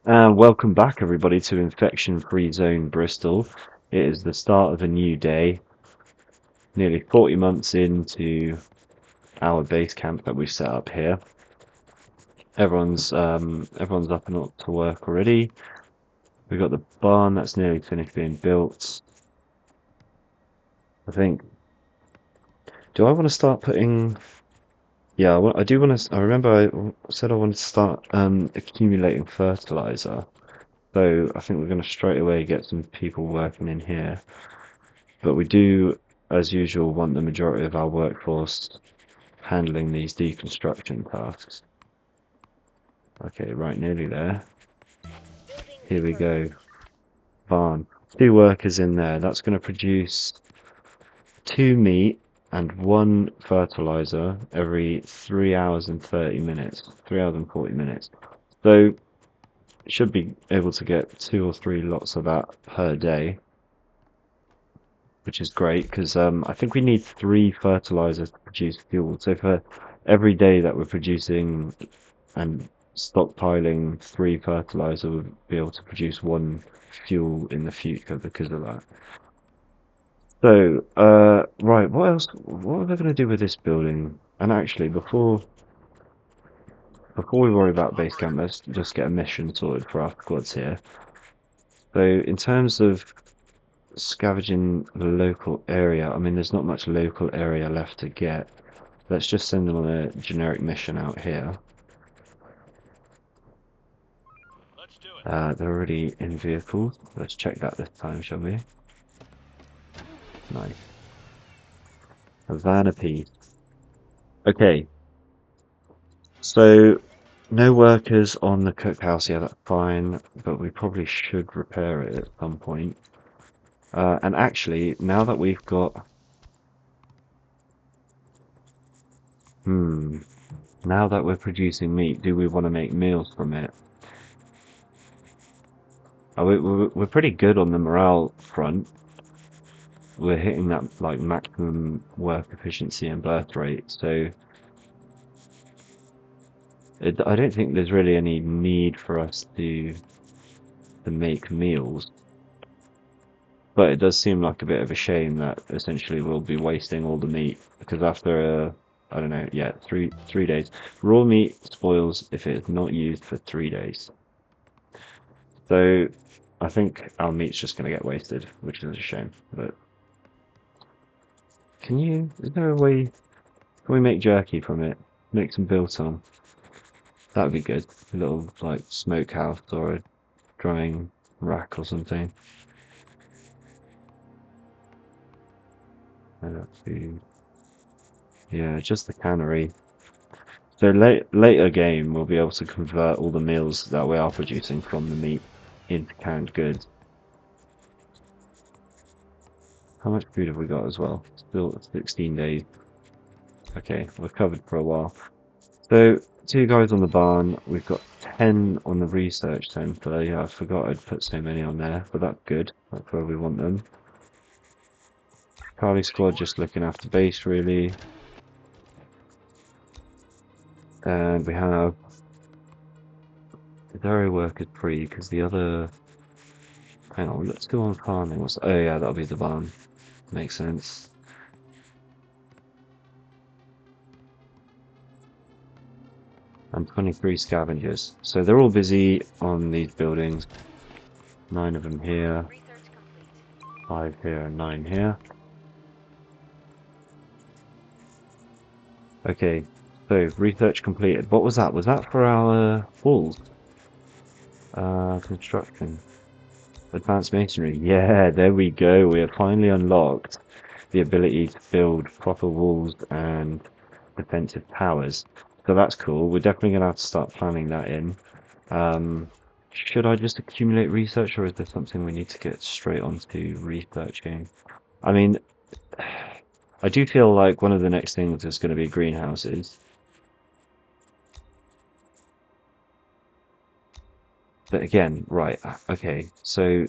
Welcome back, everybody, to Infection-Free Zone Bristol. It is the start of a new day, nearly 40 months into our base camp that we've set up here. Everyone's up and up to work already. We've got the barn that's nearly finished being built. I think. Do I want to start putting? Yeah, I do want to. I remember I said I wanted to start accumulating fertilizer. So I think we're going to straight away get some people working in here. But we do, as usual, want the majority of our workforce handling these deconstruction tasks. Okay, right, nearly there. Here we go. Barn. 2 workers in there. That's going to produce 2 meat and 1 fertilizer every 3 hours and 30 minutes. 3 hours and 40 minutes. So, should be able to get 2 or 3 lots of that per day, which is great because I think we need 3 fertilizers to produce fuel. So for every day that we're producing and stockpiling 3 fertilizer, we'll be able to produce 1 fuel in the future because of that. So, right, what else? What are we going to do with this building? And actually, before we worry about base camp, let's just get a mission sorted for our squads here. So, in terms of scavenging the local area, I mean, there's not much local area left to get. Let's just send them on a generic mission out here. They're already in vehicles. Let's check that this time, shall we? Nice. A van apiece. Okay. So, no workers on the cookhouse. Yeah, that's fine. But we probably should repair it at some point. And actually, now that we've got... Now that we're producing meat, do we want to make meals from it? We're pretty good on the morale front. We're hitting that like maximum work efficiency and birth rate, so I don't think there's really any need for us to make meals. But it does seem like a bit of a shame that essentially we'll be wasting all the meat because after I don't know, yeah, three days, raw meat spoils if it's not used for 3 days. So I think our meat's just going to get wasted, which is a shame. But is there a way, can we make jerky from it? Make some biltong? That would be good. A little, like, smokehouse or a drying rack or something. Food. Yeah, just the cannery. So later game, we'll be able to convert all the meals that we are producing from the meat into canned goods. How much food have we got as well? Still 16 days. Okay, we're covered for a while. So, 2 guys on the barn. We've got 10 on the research center. Yeah, I forgot I'd put so many on there, but that's good. That's where we want them. Carly squad just looking after base, really. And we have the dairy workers free because the other... Hang on, let's go on farming. Oh yeah, that'll be the barn. Makes sense. And 23 scavengers. So they're all busy on these buildings. 9 of them here. 5 here and 9 here. Okay, so research completed. What was that? Was that for our walls? Construction. Advanced masonry. Yeah, there we go. We have finally unlocked the ability to build proper walls and defensive towers. So that's cool. We're definitely going to have to start planning that in. Should I just accumulate research, or is there something we need to get straight onto researching? I mean, I do feel like one of the next things is going to be greenhouses. But again, right, okay, so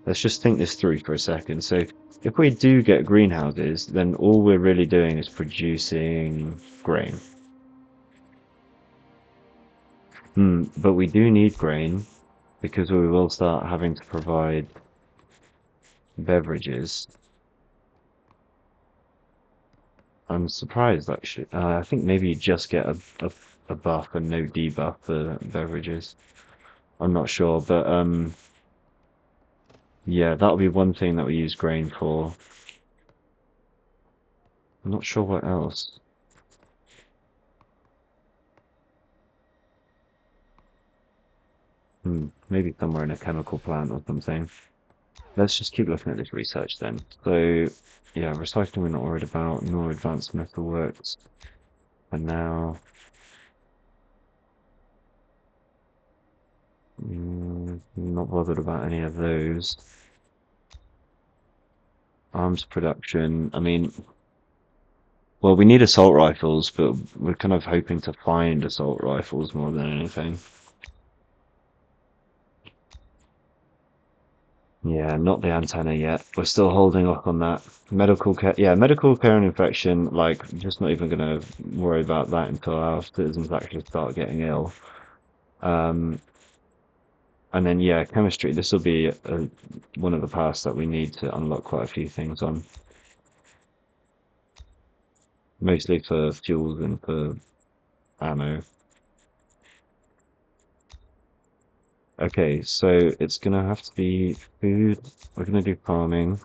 let's just think this through for a second. So if we do get greenhouses, then all we're really doing is producing grain. But we do need grain. because we will start having to provide beverages. I'm surprised actually. I think maybe you just get a buff and no debuff for beverages. I'm not sure, but yeah, that'll be one thing that we use grain for. I'm not sure what else. Maybe somewhere in a chemical plant or something. Let's just keep looking at this research then. So, yeah, recycling we're not worried about, nor advanced metalworks for now. Not bothered about any of those. Arms production, I mean, well, we need assault rifles, but we're kind of hoping to find assault rifles more than anything. Yeah, not the antenna yet. We're still holding off on that. Medical care, yeah, medical care and infection, like, just not even gonna worry about that until our citizens actually start getting ill. Um, and then, yeah, chemistry, this will be one of the paths that we need to unlock quite a few things on. Mostly for fuels and for ammo. Okay, so it's gonna have to be food. We're gonna do farming.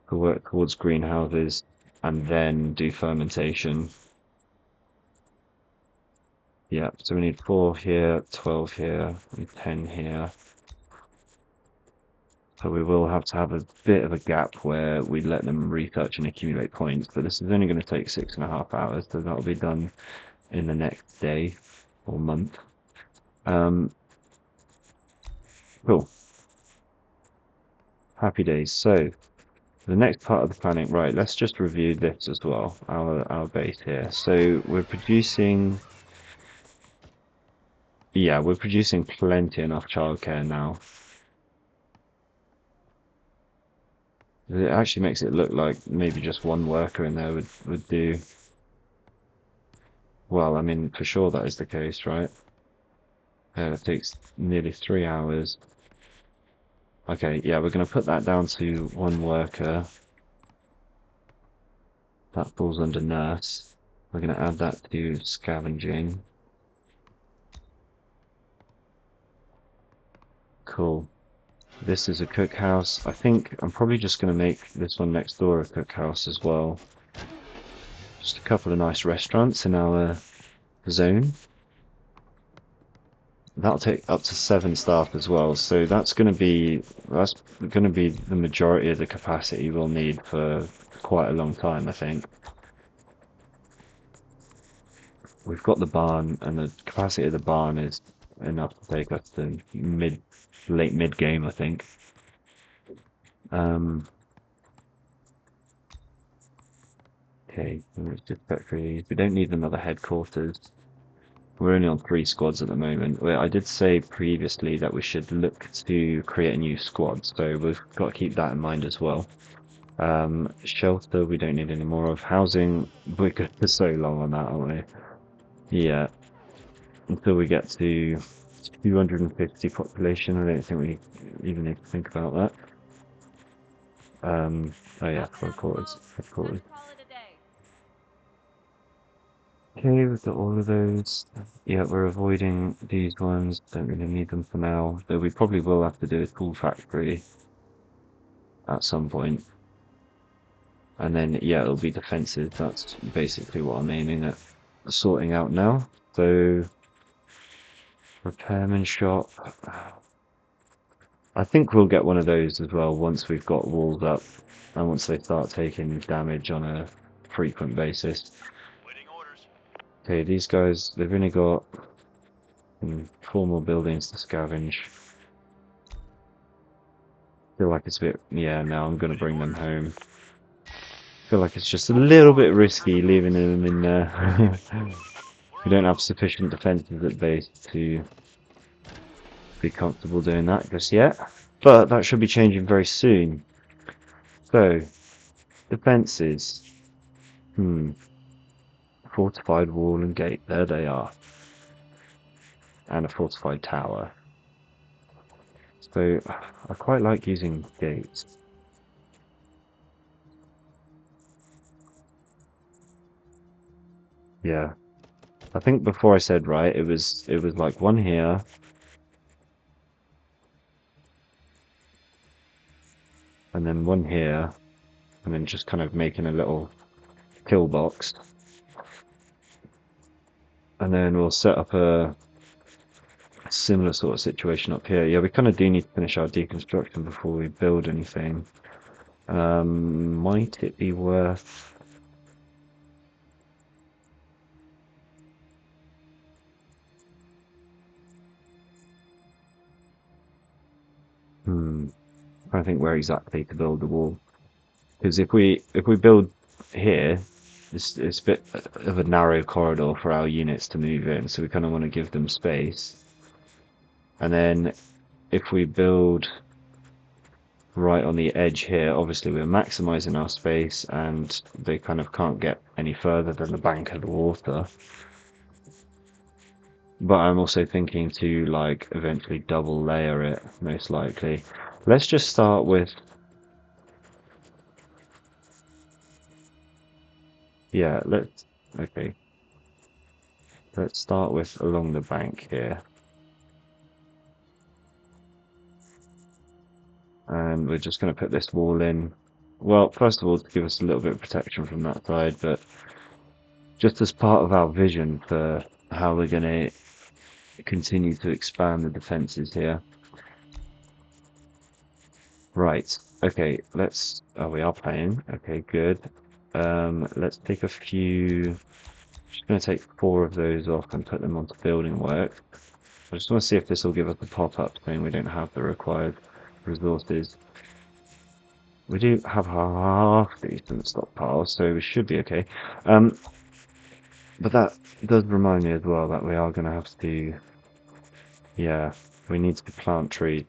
We'll work towards greenhouses and then do fermentation. Yeah, so we need 4 here, 12 here, and 10 here. So we will have to have a bit of a gap where we let them research and accumulate points, but this is only going to take 6.5 hours, so that'll be done in the next day or month. Cool. Happy days. So the next part of the planning, right, let's just review this as well, our base here. So we're producing, yeah, we're producing plenty enough childcare now. It actually makes it look like maybe just one worker in there would do. Well, I mean, for sure that is the case, right? It takes nearly 3 hours. Okay, yeah, we're going to put that down to one worker. That falls under nurse. We're going to add that to scavenging. Cool. This is a cookhouse. I think I'm probably just going to make this one next door a cookhouse as well. Just a couple of nice restaurants in our zone. That'll take up to 7 staff as well, so that's going to be the majority of the capacity we'll need for quite a long time, I think. We've got the barn, and the capacity of the barn is enough to take us to late mid game, I think. Okay, let's just check for these. We don't need another headquarters. We're only on 3 squads at the moment. Well, I did say previously that we should look to create a new squad, so we've got to keep that in mind as well. Shelter, we don't need any more of. Housing, we're good for so long on that, aren't we? Yeah, until we get to 250 population, I don't think we even need to think about that. Oh yeah, headquarters. Okay, we've got all of those. Yeah, we're avoiding these ones. Don't really need them for now. Though we probably will have to do a tool factory at some point. And then, yeah, it'll be defensive. That's basically what I'm aiming at sorting out now. So, repairman shop. I think we'll get one of those as well once we've got walls up and once they start taking damage on a frequent basis. Okay, these guys, they've only got 4 more buildings to scavenge. Feel like it's a bit, yeah, no, I'm gonna bring them home. Feel like it's just a little bit risky leaving them in there. We don't have sufficient defenses at base to be comfortable doing that just yet. But that should be changing very soon. So, defenses. Fortified wall and gate. There they are. And a fortified tower. So I quite like using gates. Yeah. I think before I said right, it was like one here, and then one here, and then just kind of making a little kill box. And then we'll set up a similar sort of situation up here. Yeah, we kind of do need to finish our deconstruction before we build anything. Might it be worth... I think where exactly to build the wall. Because if we build here, it's a bit of a narrow corridor for our units to move in, so we kind of want to give them space. And then if we build right on the edge here, obviously we're maximizing our space, and they kind of can't get any further than the bank of the water. But I'm also thinking to like eventually double layer it, most likely. Let's just start with, yeah, okay, let's start with along the bank here. And we're just going to put this wall in. Well, first of all, to give us a little bit of protection from that side, but just as part of our vision for how we're going to continue to expand the defenses here. Right. Okay, oh, we are playing. Okay, good. Let's take a few... Just going to take 4 of those off and put them onto building work. I just want to see if this will give us a pop-up saying we don't have the required resources. We do have half decent stockpiles, so we should be okay. But that does remind me as well that we are going to have to... Yeah, we need to plant trees.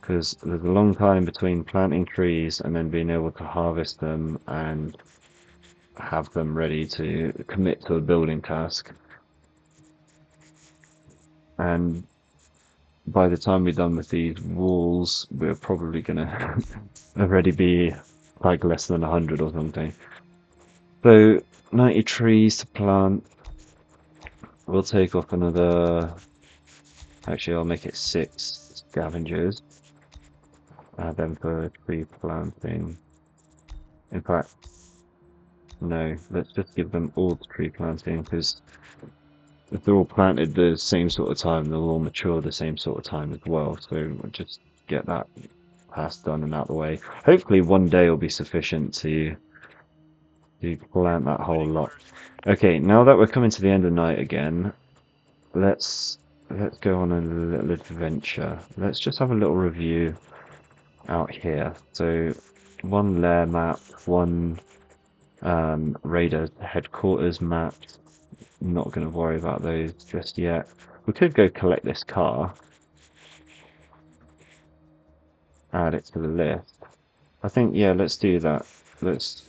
Because there's a long time between planting trees and then being able to harvest them and have them ready to commit to a building task. And by the time we're done with these walls, we're probably gonna already be like less than 100 or something. So 90 trees to plant. We'll take off another... Actually, I'll make it 6 scavengers. Add them for tree planting. In fact, no, let's just give them all to tree planting, because if they're all planted the same sort of time, they'll all mature the same sort of time as well. So we'll just get that task done and out of the way. Hopefully one day will be sufficient to plant that whole lot. Okay, now that we're coming to the end of night again, let's go on a little adventure. Let's just have a little review out here. So one lair map, one raider headquarters map. Not going to worry about those just yet. We could go collect this car, add it to the list. I think, yeah, let's do that. Let's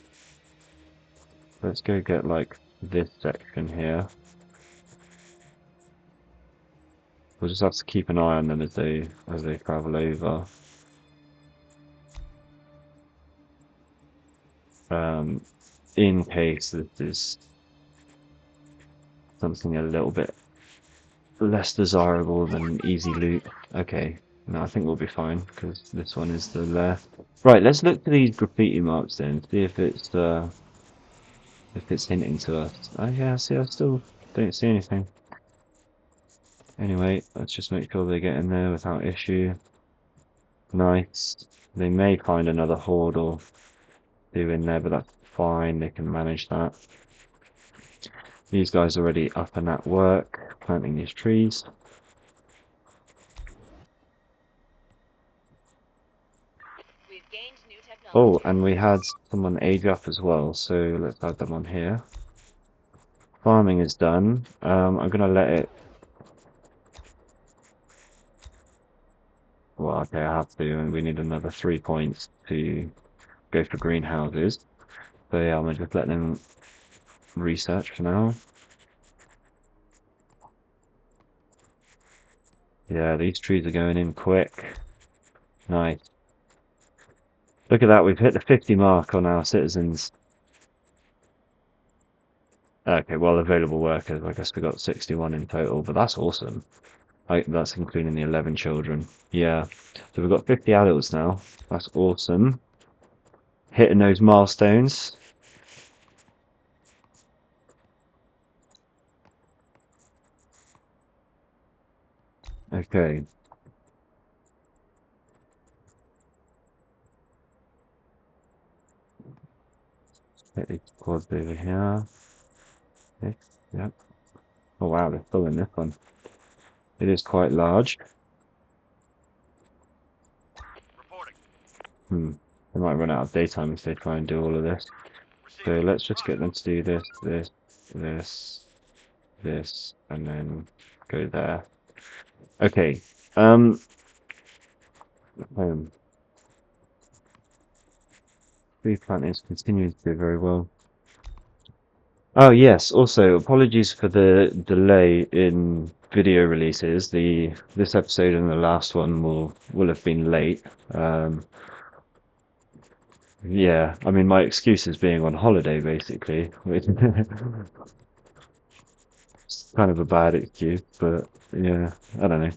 go get like this section here. We'll just have to keep an eye on them as they travel over. In case this is something a little bit less desirable than easy loot. Okay, no, I think we'll be fine because this one is the left. Right, let's look for these graffiti marks then. See if it's hinting to us. Oh yeah, see, I still don't see anything. Anyway, let's just make sure they get in there without issue. Nice. They may find another horde or two in there, but that's fine. They can manage that. These guys are already up and at work, planting these trees. Oh, and we had someone age up as well, so let's add them on here. Farming is done. I'm gonna let it... Well, okay, I have to, and we need another 3 points to go for greenhouses. So yeah, I'm gonna just let them research for now. Yeah, these trees are going in quick. Nice. Look at that, we've hit the 50 mark on our citizens. Okay, well, available workers, I guess we got 61 in total, but that's awesome. That's including the 11 children. Yeah, so we've got 50 adults now. That's awesome. Hitting those milestones. Okay. Hit these quads over here. Okay, yep. Oh wow, they're filling this one. It is quite large. They might run out of daytime if they try and do all of this. So let's just get them to do this, this, this, this, and then go there. Okay. Home. Tree planting is continuing to do very well. Oh yes, also apologies for the delay in video releases. This episode and the last one will have been late. Um, yeah, I mean my excuse is being on holiday basically, which is kind of a bad excuse, but yeah, I don't know.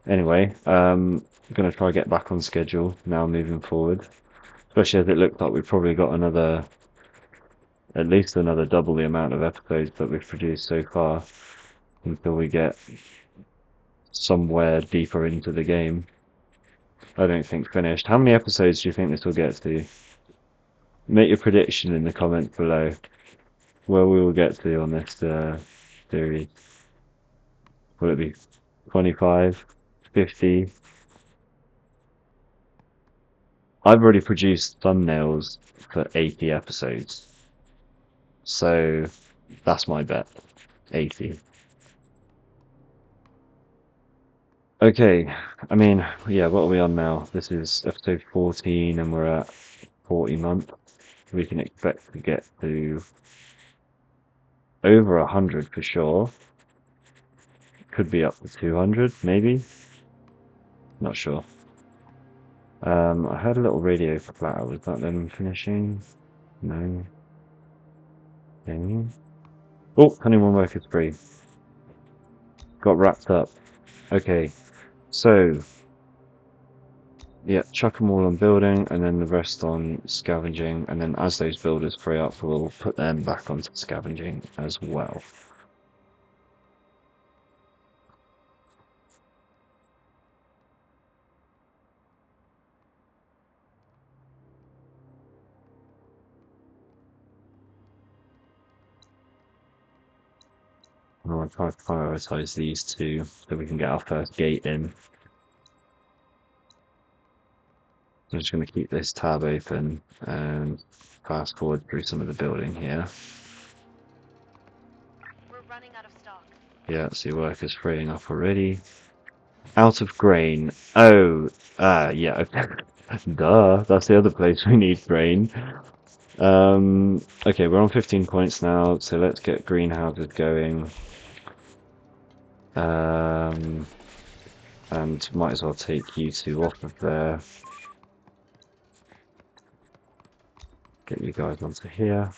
Anyway, I'm gonna try get back on schedule now moving forward, especially as it looks like we've probably got at least another double the amount of episodes that we've produced so far until we get somewhere deeper into the game. I don't think finished. How many episodes do you think this will get to? Make your prediction in the comments below where we will get to on this series. Will it be 25, 50? I've already produced thumbnails for 80 episodes, so that's my bet. 80. Okay, I mean, yeah, what are we on now? This is episode 14 and we're at 40 months. We can expect to get to over 100 for sure. Could be up to 200, maybe. Not sure. I heard a little radio flatter. Was that them finishing? No. Okay. Oh, honeymoon workers free. Got wrapped up. Okay, so yeah, chuck them all on building, and then the rest on scavenging, and then as those builders free up, we'll put them back onto scavenging as well. I want to try to prioritize these two so we can get our first gate in. I'm just going to keep this tab open and fast forward through some of the building here. We're running out of stock. Yeah, see workers freeing up already. Out of grain. Oh, yeah. Duh, that's the other place we need grain. Okay, we're on 15 points now, so let's get greenhouses going. And might as well take you two off of there. Get you guys onto here.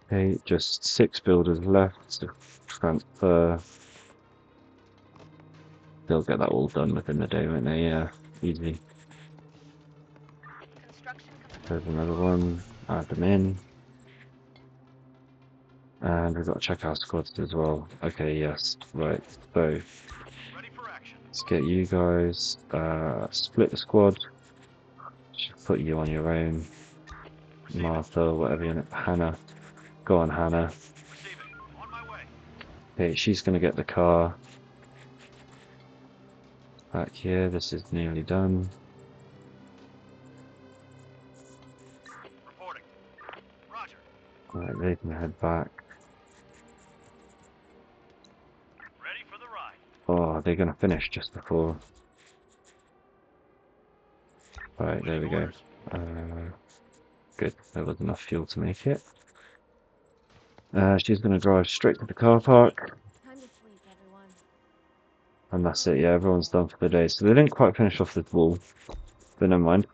Okay, just 6 builders left to transfer. They'll get that all done within the day, won't they? Yeah, easy. There's another one. Add them in. And we've got to check our squads as well. Okay, yes. Right, so let's get you guys. Split the squad. Just put you on your own. Martha, whatever your name. Hannah. Go on, Hannah. Okay, she's going to get the car. Back here, this is nearly done. Right, they can head back. Oh, they're going to finish just before. Right, there we go. Good, there was enough fuel to make it. She's going to drive straight to the car park. Time to sleep, everyone. And that's it, yeah, everyone's done for the day. So they didn't quite finish off the wall, but never mind.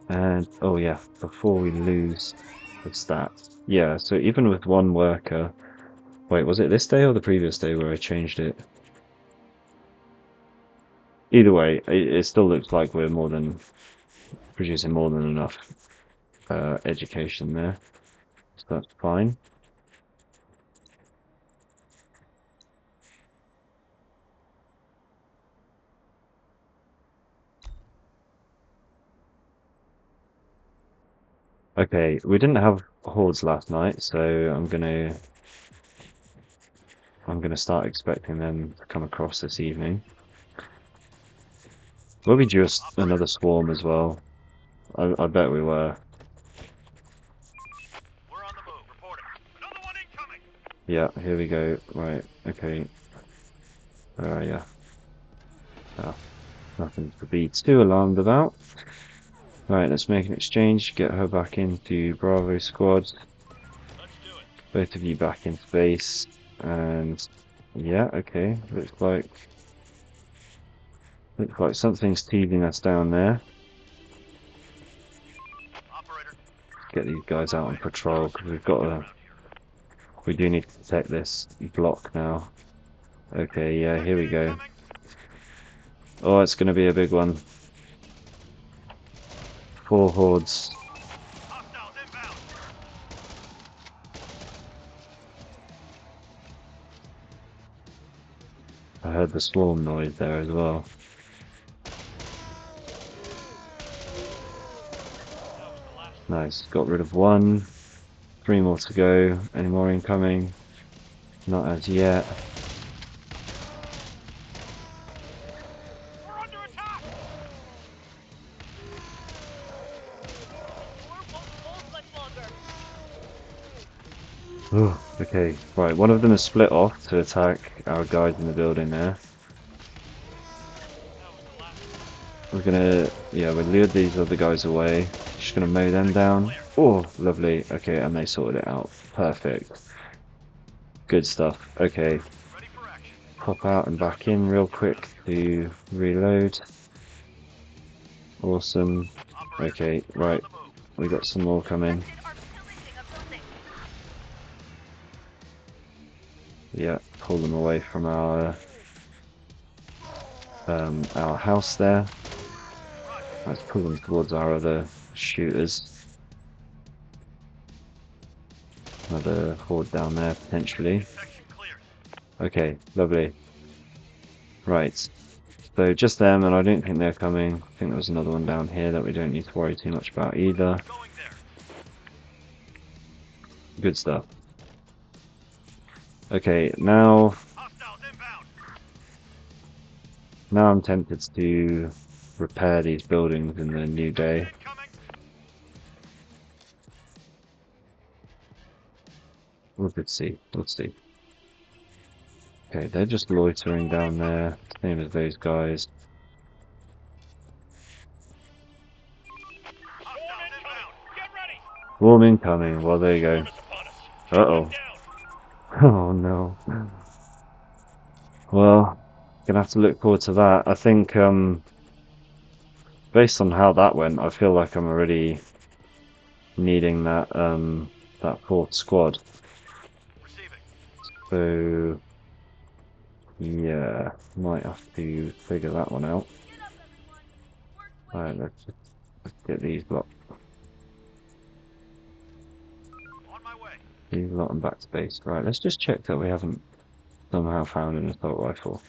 And, oh yeah, before we lose the stats. Yeah, so even with one worker... Wait, was it this day or the previous day where I changed it? Either way, it still looks like we're producing more than enough education there. So that's fine. Okay, we didn't have hordes last night, so I'm gonna start expecting them to come across this evening. Were we just another swarm as well? I bet we were. We're on the move. Reporting. Another one incoming. Yeah, here we go. Right, okay. Where are you? Ah, nothing to be too alarmed about. Right, let's make an exchange. Get her back into Bravo squad. Let's do it. Both of you back in space. And yeah, okay. Looks like something's teasing us down there. Operator. Get these guys My out way. on patrol because we do need to protect this block now. Okay, yeah, here we go. Incoming. Oh, it's going to be a big one. 4 hordes. Hostiles inbound. I heard the swarm noise there as well. That was the last. Nice, got rid of 1. 3 more to go. Any more incoming? Not as yet. We're under attack. Oh, okay, right, one of them is split off to attack our guys in the building there. That was the last. Yeah, we'll lure these other guys away. Just gonna mow them down. Oh, lovely. Okay, and they sorted it out. Perfect. Good stuff. Okay, Ready for action. pop out and back in real quick to reload. Awesome. Operator. Okay, We're on right. the move. We got some more coming. Yeah, pull them away from our house there. Roger. Let's pull them towards our other shooters. Another horde down there potentially. Section cleared. Okay, lovely. Right. So just them, and I don't think they're coming. I think there was another one down here that we don't need to worry too much about either. Going there. Good stuff. Okay, now Hostiles inbound. I'm tempted to repair these buildings in the new day. Incoming. We'll see. We'll see. Okay, they're just loitering down there, same as those guys. Hostiles inbound. Get ready. Swarm incoming. Well, there you go. Swarm is upon us. Uh-oh. Oh no. Well, gonna have to look forward to that. I think, based on how that went, I feel like I'm already needing that 4th squad. Receiving. So yeah, might have to figure that one out. Alright, let's get On my way. these lot and back to base. Right, let's just check that we haven't somehow found an assault rifle.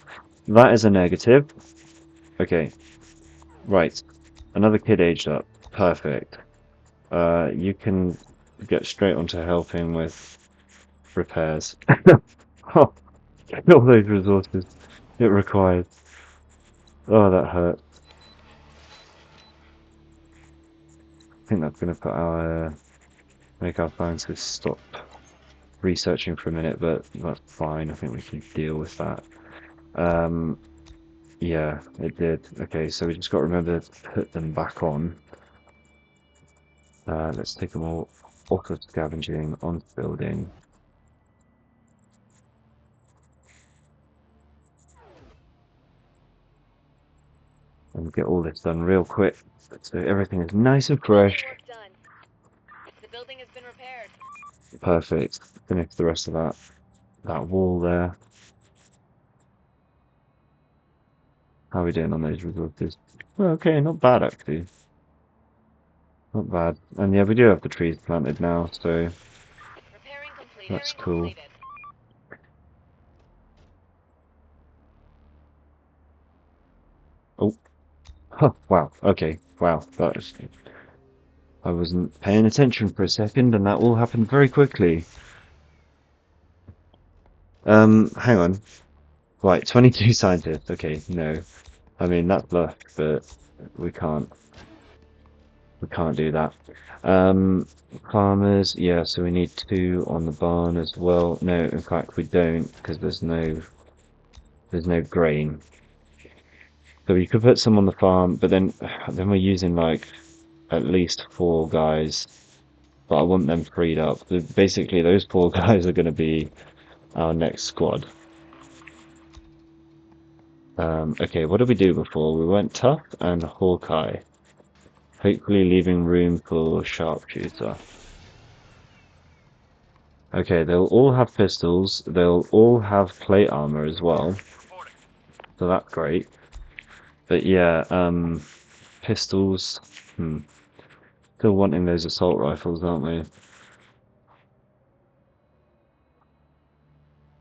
That is a negative. Okay. Right. Another kid aged up. Perfect. You can get straight onto helping with repairs. Oh, all those resources it requires. Oh, that hurt. I think that's going to make our scientists stop researching for a minute, but that's fine. I think we can deal with that. Yeah, it did. Okay, so we just got to remember to put them back on. Let's take them all off of scavenging onto building. and get all this done real quick, so everything is nice and Building fresh. work done. The building has been repaired. Perfect. Finish the rest of that wall there. How are we doing on those resources? Well, okay, not bad actually. Not bad. And yeah, we do have the trees planted now, so Repairing complete. that's Repairing cool. completed. Oh, huh, wow. Okay, wow. That was, I wasn't paying attention for a second, and that all happened very quickly. Hang on. Right, 22 scientists. Okay, no. I mean, that's luck, but we can't we can't do that. Um, farmers, yeah, so we need two on the barn as well. No, in fact we don't, because there's no grain. So you could put some on the farm, but then we're using like at least four guys, but I want them freed up. Basically, those four guys are going to be our next squad. Okay, what did we do before? We went tough and Hawkeye, hopefully leaving room for sharpshooter. Okay, they'll all have pistols. They'll all have plate armor as well, Reporting. so that's great. But yeah, pistols. Hmm. Still wanting those assault rifles, aren't we?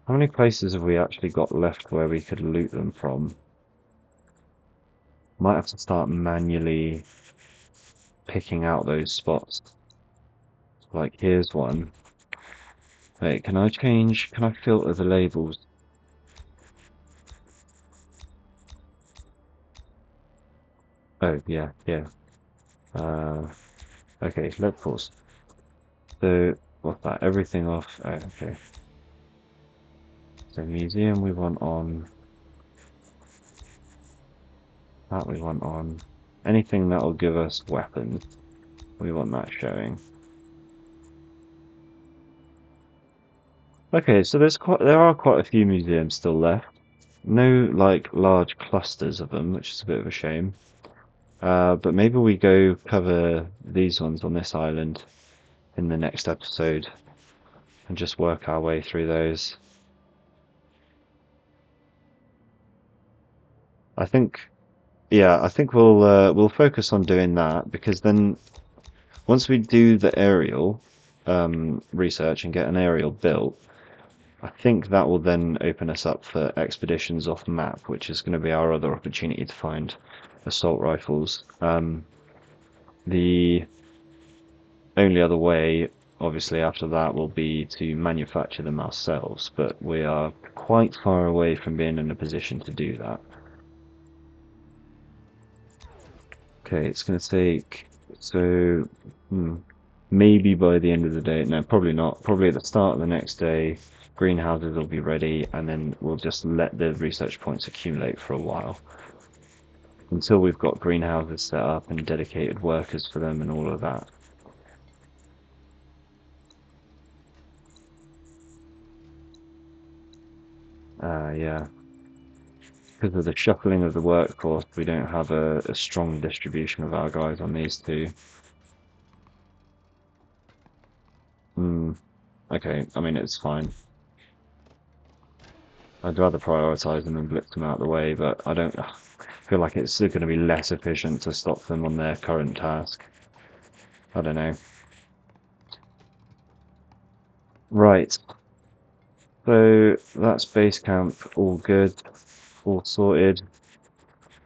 How many places have we actually got left where we could loot them from? Might have to start manually picking out those spots. Like, here's one. Wait, can I change? Can I filter the labels? Oh, yeah, yeah. Uh, okay, let's pause. So, what's that? Everything off. Oh, okay. So, museum we want on. That we want on. Anything that will give us weapons, we want that showing. Okay, so there are quite a few museums still left. No, like, large clusters of them, which is a bit of a shame. But maybe we go cover these ones on this island in the next episode and just work our way through those. I think, yeah, I think we'll focus on doing that because then once we do the aerial research and get an aerial built, I think that will then open us up for expeditions off map, which is going to be our other opportunity to find assault rifles. The only other way, obviously, after that will be to manufacture them ourselves, but we are quite far away from being in a position to do that. Okay, it's going to take, so, maybe by the end of the day, no, probably not, probably at the start of the next day, greenhouses will be ready, and then we'll just let the research points accumulate for a while. Until we've got greenhouses set up and dedicated workers for them and all of that. Yeah. Because of the shuffling of the workforce, we don't have a strong distribution of our guys on these two. Hmm. Okay, I mean, it's fine. I'd rather prioritize them and blitz them out of the way, but I don't feel like it's going to be less efficient to stop them on their current task. I don't know. Right, so that's base camp, all good, all sorted.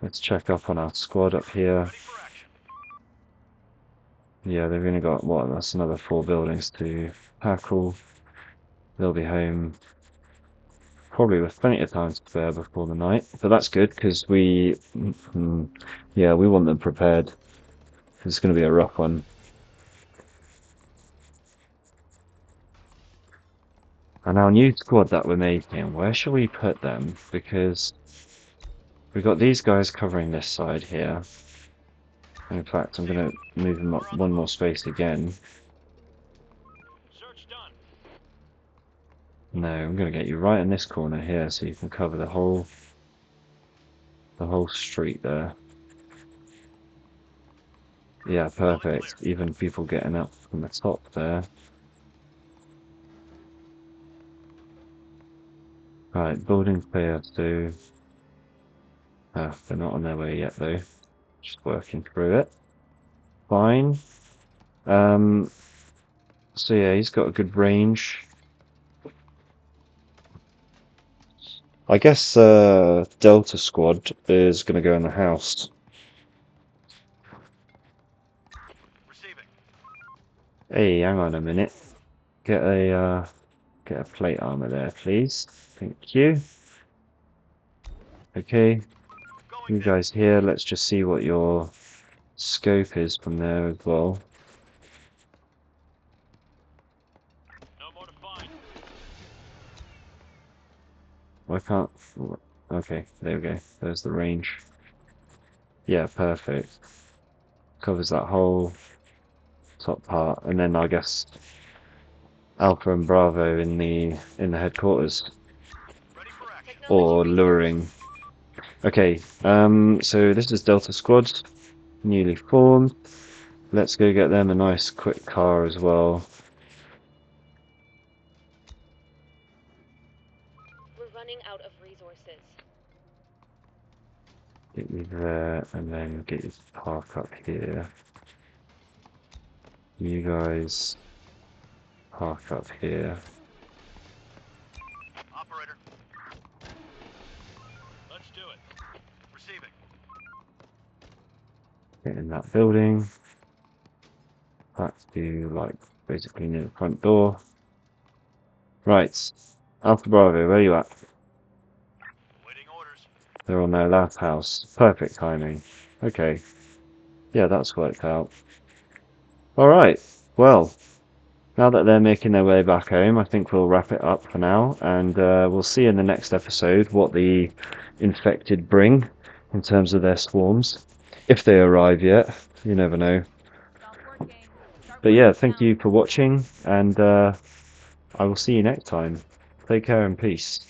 Let's check up on our squad up here. Ready for action. Yeah, they've only got, what, that's another 4 buildings to tackle. They'll be home probably with plenty of time to spare before the night. But that's good, because yeah, we want them prepared. It's going to be a rough one. And our new squad that we're making, where shall we put them? Because we've got these guys covering this side here. In fact, I'm going to move them up We're on the one more move. space again. Search done. No, I'm going to get you right in this corner here so you can cover the whole street there. Yeah, perfect. Even people getting up from the top there. Right, building clear, so they're not on their way yet though. Just working through it. Fine. Um, so yeah, he's got a good range. I guess Delta Squad is gonna go in the house. Receiving. Hey, hang on a minute. Get a plate armor there, please. Thank you. Okay, Going you there. guys here, let's just see what your scope is from there as well. No more to find. I can't. Okay, there we go. There's the range. Yeah, perfect. Covers that whole top part, and then I guess Alpha and Bravo in the headquarters Ready for action. Technology or research. luring. Okay, so this is Delta Squad, newly formed. Let's go get them a nice quick car as well. We're running out of resources. Get you there, and then get you to park up here. You guys park up here. Operator. Let's do it. Receiving. Get in that building. That's to like basically near the front door. Right, Alpha Bravo, where you at? Waiting orders. They're on their last house. Perfect timing. Okay, yeah, that's worked out. All right, well, now that they're making their way back home, I think we'll wrap it up for now, and we'll see in the next episode what the infected bring in terms of their swarms, if they arrive yet. You never know. Stop working. Start But yeah, working thank now. you for watching, and I will see you next time. Take care and peace.